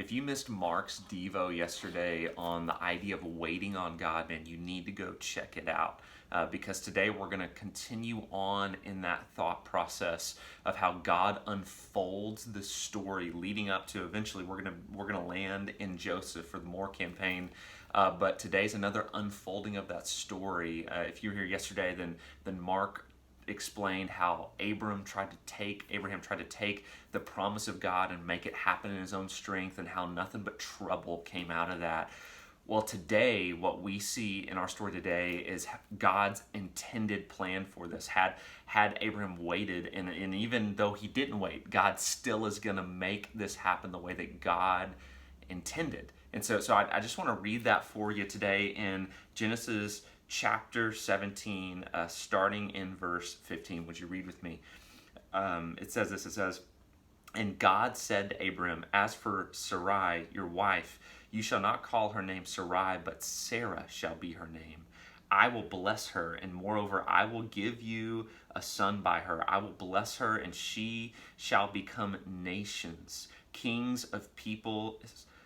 If you missed Mark's Devo yesterday on the idea of waiting on God, man, you need to go check it out. Because today we're going to continue on in that thought process of how God unfolds the story leading up to eventually we're gonna land in Joseph for the More campaign. But today's another unfolding of that story. If you were here yesterday, then Mark explained how Abraham tried to take the promise of God and make it happen in his own strength, and how nothing but trouble came out of that. Well, today, what we see in our story today is God's intended plan for this. Had Abraham waited, and even though he didn't wait, God still is going to make this happen the way that God intended. And so I just want to read that for you today in Genesis chapter 17, starting in verse 15. Would you read with me? It says this, it says, "And God said to Abram, as for Sarai, your wife, you shall not call her name Sarai, but Sarah shall be her name. I will bless her, and moreover, I will give you a son by her. I will bless her, and she shall become nations. Kings of people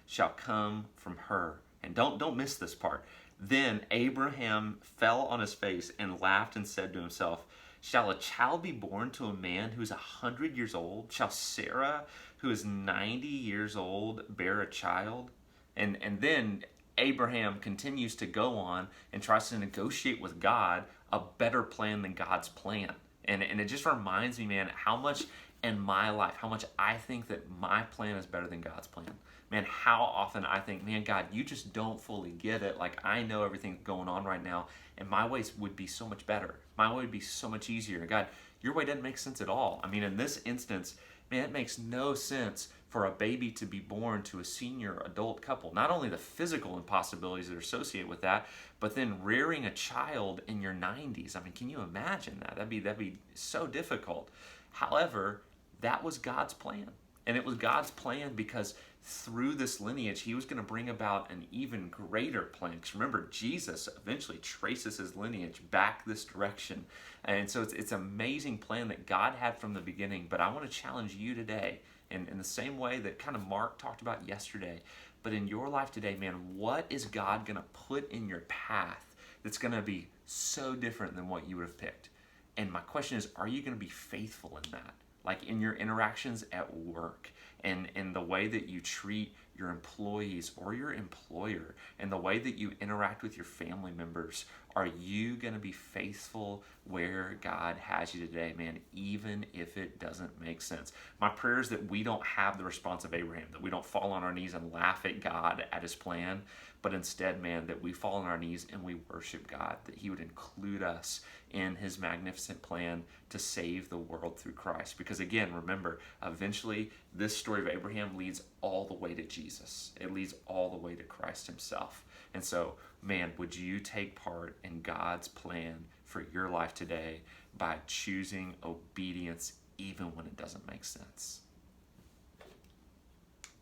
shall come from her." And don't miss this part. "Then Abraham fell on his face and laughed and said to himself, shall a child be born to a man who is 100 years old? Shall Sarah, who is 90 years old, bear a child?" And then Abraham continues to go on and tries to negotiate with God a better plan than God's plan. And it just reminds me, man, how much in my life, how much I think that my plan is better than God's plan. Man, how often I think, man, God, you just don't fully get it. Like, I know everything going on right now, and my ways would be so much better. My way would be so much easier. God, your way doesn't make sense at all. I mean, in this instance, man, it makes no sense for a baby to be born to a senior adult couple. Not only the physical impossibilities that are associated with that, but then rearing a child in your 90s. I mean, can you imagine that? That'd be so difficult. However, that was God's plan. And it was God's plan because through this lineage, he was going to bring about an even greater plan. Because remember, Jesus eventually traces his lineage back this direction. And so it's an amazing plan that God had from the beginning. But I want to challenge you today, in the same way that kind of Mark talked about yesterday, but in your life today, man, what is God going to put in your path that's going to be so different than what you would have picked? And my question is, are you going to be faithful in that? Like in your interactions at work, and in the way that you treat your employees or your employer, and the way that you interact with your family members, are you going to be faithful where God has you today, man, even if it doesn't make sense? My prayer is that we don't have the response of Abraham, that we don't fall on our knees and laugh at God at his plan, but instead, man, that we fall on our knees and we worship God, that he would include us in his magnificent plan to save the world through Christ. Because again, remember, eventually this story of Abraham leads all the way to Jesus. It leads all the way to Christ himself. And so, man, would you take part in God's plan for your life today by choosing obedience even when it doesn't make sense?